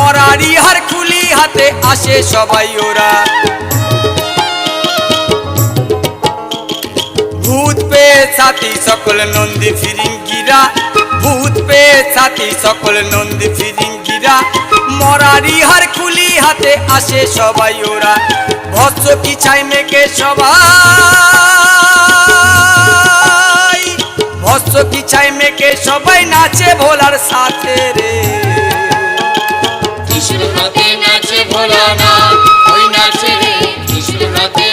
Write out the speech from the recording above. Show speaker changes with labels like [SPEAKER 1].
[SPEAKER 1] মরারি হার খুলি হাতে আসে সবাই ওরা। ভূত পেয়ে সাথী সকল নন্দী ফিরিঙ্গিরা, ভূত পেয়ে সাথী সকল নন্দী ফিরিঙ্গিরা, মরারি হার খুলি হাতে আসে সবাই ওরা। ভস্য কি ছাই মেঘে সবাই, ভস্য কি ছাই মেঘে সবাই নাচে ভোলার সাথে রে।
[SPEAKER 2] ত্রিশূল হাতে নাচে ভোলা না, ওই নাচে রে ত্রিশূল হাতে